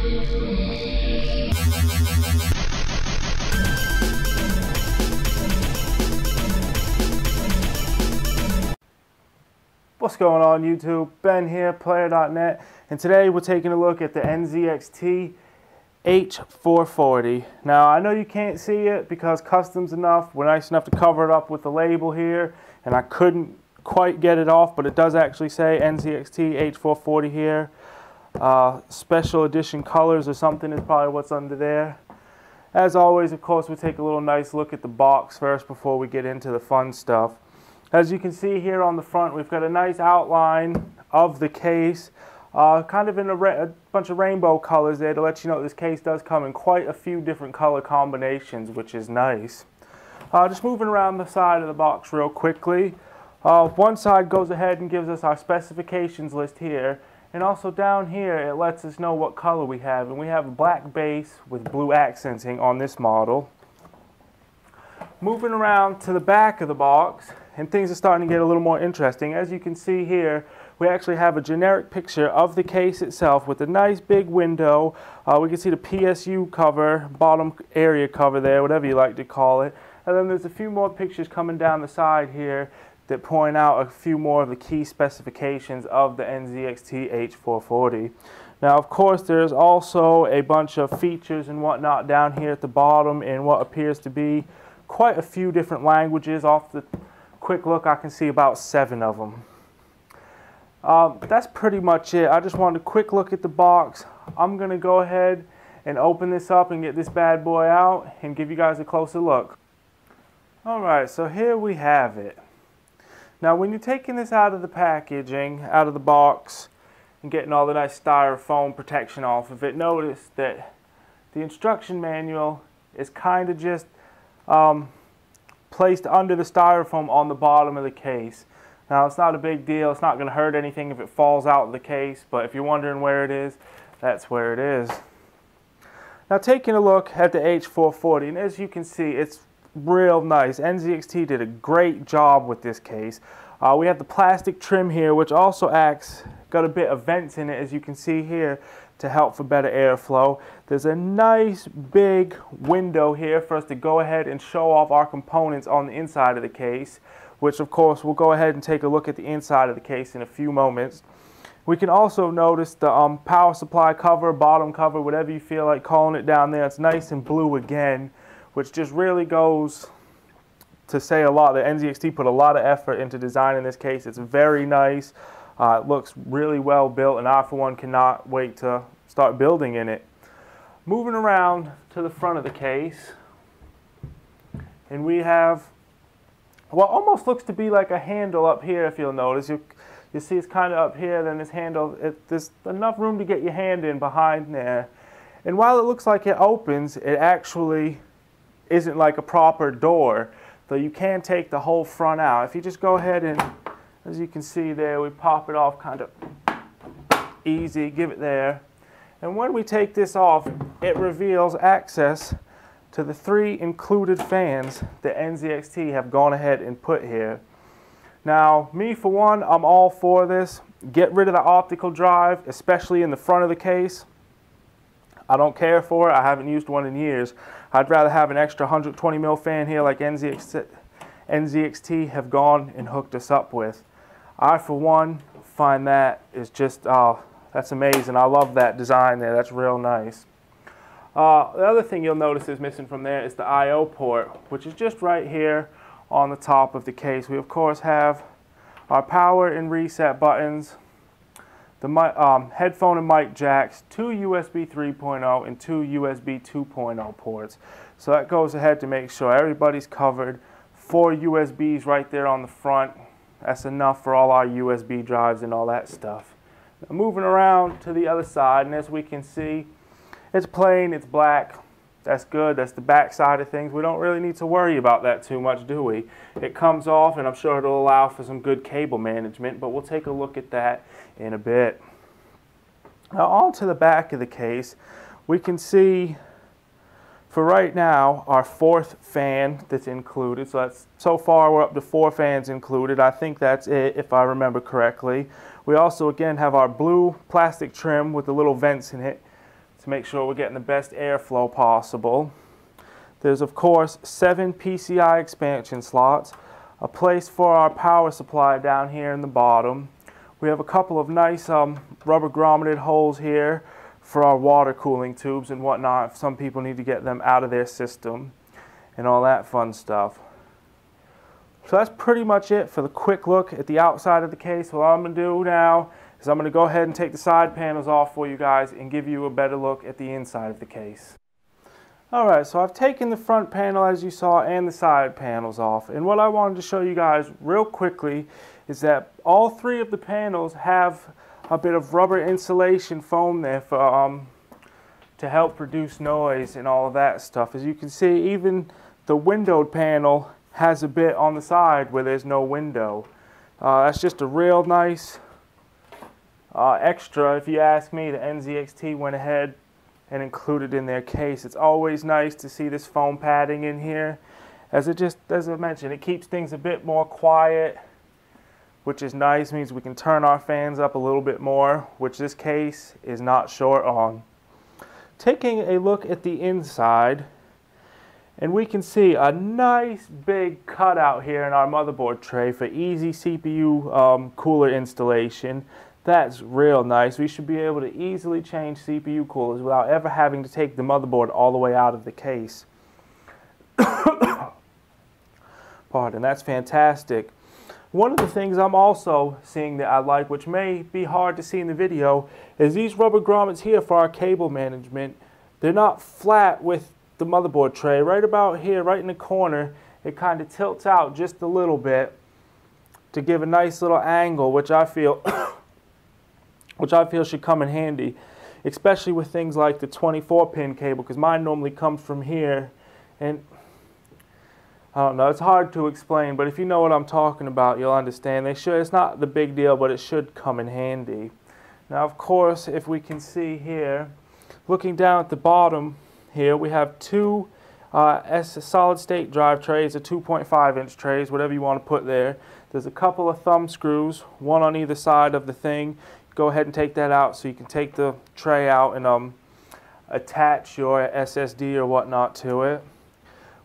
What's going on YouTube? Ben here, player.net, and today we're taking a look at the NZXT H440. Now I know you can't see it because Customs Enough were nice enough to cover it up with the label here, and I couldn't quite get it off, but it does actually say NZXT H440 here. Special edition colors or something is probably what's under there. As always, of course, we'll take a little nice look at the box first before we get into the fun stuff. As you can see here on the front, we've got a nice outline of the case, kind of in a bunch of rainbow colors there to let you know this case does come in quite a few different color combinations, which is nice. Just moving around the side of the box real quickly. One side goes ahead and gives us our specifications list here, and also down here it lets us know what color we have, and we have a black base with blue accenting on this model. Moving around to the back of the box, and things are starting to get a little more interesting. As you can see here, we actually have a generic picture of the case itself with a nice big window. We can see the PSU cover, bottom area cover there, whatever you like to call it. And then there's a few more pictures coming down the side here that point out a few more of the key specifications of the NZXT H440. Now, of course, there's also a bunch of features and whatnot down here at the bottom in what appears to be quite a few different languages. Off the quick look, I can see about 7 of them. That's pretty much it. I just wanted a quick look at the box. I'm going to go ahead and open this up and get this bad boy out and give you guys a closer look. Alright, so here we have it. Now when you're taking this out of the packaging, out of the box, and getting all the nice styrofoam protection off of it, notice that the instruction manual is kind of just placed under the styrofoam on the bottom of the case. Now it's not a big deal, it's not going to hurt anything if it falls out of the case, but if you're wondering where it is, that's where it is. Now taking a look at the H440, and as you can see, it's real nice. NZXT did a great job with this case. We have the plastic trim here, which also got a bit of vents in it, as you can see here, to help for better airflow. There's a nice big window here for us to go ahead and show off our components on the inside of the case, which of course we'll go ahead and take a look at the inside of the case in a few moments. We can also notice the power supply cover, bottom cover, whatever you feel like calling it down there. It's nice and blue again, which just really goes to say a lot. The NZXT put a lot of effort into designing this case. It's very nice. It looks really well built, and I for one cannot wait to start building in it. Moving around to the front of the case, and we have what almost looks to be like a handle up here. If you'll notice, you see it's kind of up here, then this handle, there's enough room to get your hand in behind there. And while it looks like it opens, it actually isn't like a proper door, though you can take the whole front out. If you just go ahead and, as you can see there, we pop it off kind of easy, give it there. And when we take this off, it reveals access to the 3 included fans that NZXT have gone ahead and put here. Now, me for one, I'm all for this. Get rid of the optical drive, especially in the front of the case. I don't care for it. I haven't used one in years. I'd rather have an extra 120mm fan here like NZXT have gone and hooked us up with. I, for one, find that is just, that's amazing. I love that design there. That's real nice. The other thing you'll notice is missing from there is the I/O port, which is just right here on the top of the case. We, of course, have our power and reset buttons, the headphone and mic jacks, 2 USB 3.0 and 2 USB 2.0 ports. So that goes ahead to make sure everybody's covered. 4 USBs right there on the front. That's enough for all our USB drives and all that stuff. Now, moving around to the other side, and as we can see, it's plain, it's black. That's good. That's the back side of things. We don't really need to worry about that too much, do we? It comes off, and I'm sure it'll allow for some good cable management, but we'll take a look at that in a bit. Now, on to the back of the case, we can see for right now our 4th fan that's included. So far we're up to 4 fans included. I think that's it, if I remember correctly. We also again have our blue plastic trim with the little vents in it to make sure we're getting the best airflow possible. There's of course 7 PCI expansion slots, a place for our power supply down here in the bottom. We have a couple of nice rubber grommeted holes here for our water cooling tubes and whatnot if some people need to get them out of their system and all that fun stuff. So that's pretty much it for the quick look at the outside of the case. What I'm going to do now is I'm going to go ahead and take the side panels off for you guys and give you a better look at the inside of the case. Alright, so I've taken the front panel as you saw and the side panels off, and what I wanted to show you guys real quickly is that all 3 of the panels have a bit of rubber insulation foam there for to help reduce noise and all of that stuff. As you can see, even the windowed panel has a bit on the side where there's no window. That's just a real nice extra, if you ask me. The NZXT went ahead and included in their case. It's always nice to see this foam padding in here, as I mentioned, it keeps things a bit more quiet, which is nice. Means we can turn our fans up a little bit more, which this case is not short on. Taking a look at the inside, and we can see a nice big cutout here in our motherboard tray for easy CPU cooler installation. That's real nice. We should be able to easily change CPU coolers without ever having to take the motherboard all the way out of the case. Pardon, that's fantastic. One of the things I'm also seeing that I like, which may be hard to see in the video, is these rubber grommets here for our cable management. They're not flat with the motherboard tray. Right about here, right in the corner, it kind of tilts out just a little bit to give a nice little angle, which I feel should come in handy, especially with things like the 24-pin cable, because mine normally comes from here, and I don't know, it's hard to explain, but if you know what I'm talking about, you'll understand. It's not the big deal, but it should come in handy. Now, of course, if we can see here, looking down at the bottom here, we have 2 solid-state drive trays, or 2.5-inch trays, whatever you want to put there. There's a couple of thumb screws, one on either side of the thing. Go ahead and take that out so you can take the tray out and attach your SSD or whatnot to it.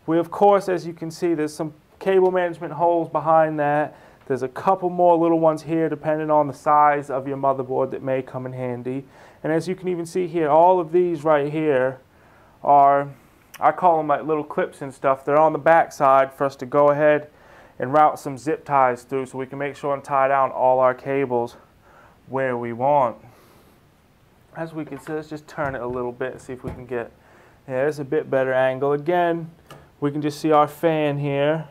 We, of course, as you can see, there's some cable management holes behind that. There's a couple more little ones here depending on the size of your motherboard that may come in handy. And as you can even see here, all of these right here are, I call them like little clips and stuff. They're on the back side for us to go ahead and route some zip ties through so we can make sure and tie down all our cables where we want. As we can see, let's just turn it a little bit and see if we can get, yeah, there's a bit better angle. Again, we can just see our fan here.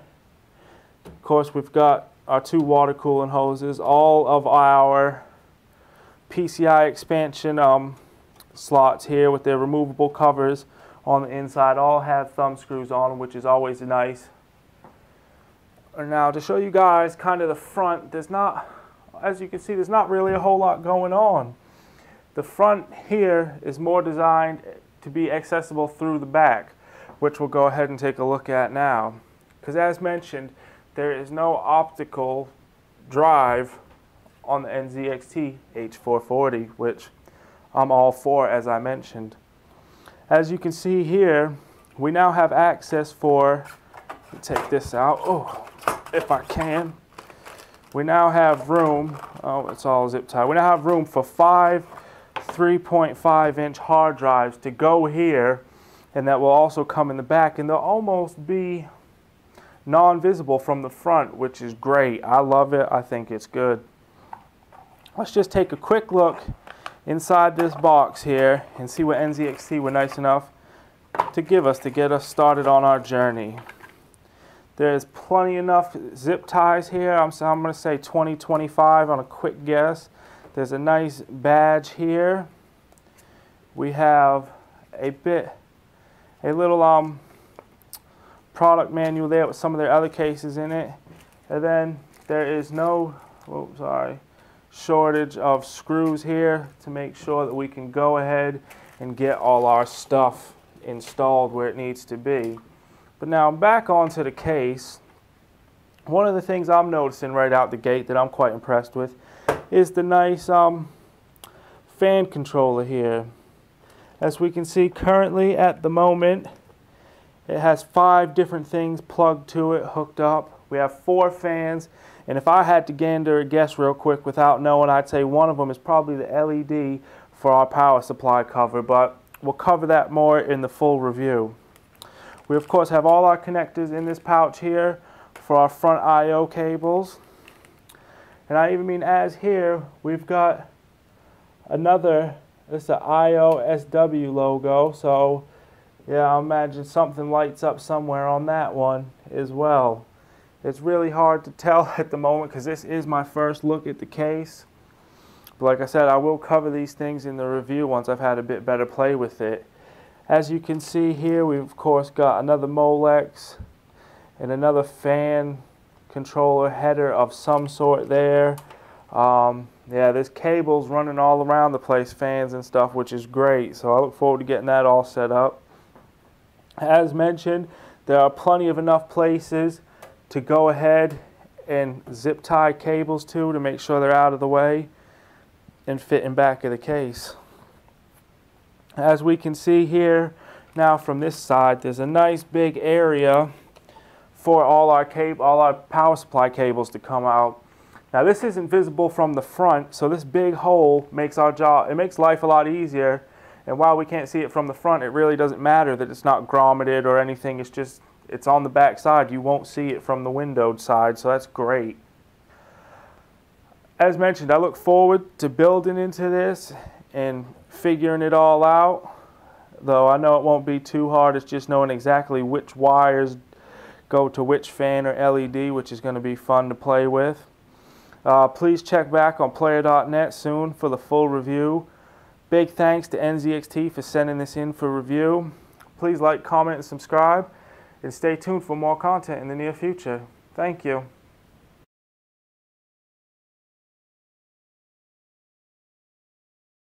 Of course, we've got our 2 water cooling hoses. All of our PCI expansion slots here with their removable covers on the inside all have thumb screws on them, which is always nice. And now to show you guys kind of the front, there's not, as you can see, there's not really a whole lot going on. The front here is more designed to be accessible through the back, which we'll go ahead and take a look at now. Because as mentioned, there is no optical drive on the NZXT H440, which I'm all for, as I mentioned. As you can see here, we now have access for, let me take this out, if I can. We now have room, it's all zip tied. We now have room for 5 3.5-inch hard drives to go here, and that will also come in the back, and they'll almost be non-visible from the front, which is great. I love it. I think it's good. Let's just take a quick look inside this box here and see what NZXT were nice enough to give us to get us started on our journey. There's plenty enough zip ties here. I'm going to say 20, 25 on a quick guess. There's a nice badge here. We have a little product manual there with some of their other cases in it. And then there is no, shortage of screws here to make sure that we can go ahead and get all our stuff installed where it needs to be. But now back onto the case. One of the things I'm noticing right out the gate that I'm quite impressed with is the nice fan controller here. As we can see currently at the moment, it has 5 different things plugged to it, hooked up. We have 4 fans, and if I had to gander a guess real quick without knowing, I'd say one of them is probably the LED for our power supply cover, but we'll cover that more in the full review. We of course have all our connectors in this pouch here for our front I/O cables. And I even mean as here, we've got another, this is the IOSW logo, so yeah, I imagine something lights up somewhere on that one as well. It's really hard to tell at the moment because this is my first look at the case. But like I said, I will cover these things in the review once I've had a bit better play with it. As you can see here, we've of course got another Molex and another fan controller header of some sort there. Yeah, there's cables running all around the place, fans and stuff, which is great. So I look forward to getting that all set up. As mentioned, there are plenty of enough places to go ahead and zip tie cables to make sure they're out of the way and fit in back of the case. As we can see here now from this side, there's a nice big area for all our power supply cables to come out. Now this isn't visible from the front, so this big hole makes it makes life a lot easier. And while we can't see it from the front, it really doesn't matter that it's not grommeted or anything. It's on the back side. You won't see it from the windowed side, so that's great. As mentioned, I look forward to building into this and figuring it all out. Though I know it won't be too hard. It's just knowing exactly which wires go to which fan or LED, which is going to be fun to play with. Please check back on player.net soon for the full review. Big thanks to NZXT for sending this in for review. Please like, comment, and subscribe, and stay tuned for more content in the near future. Thank you.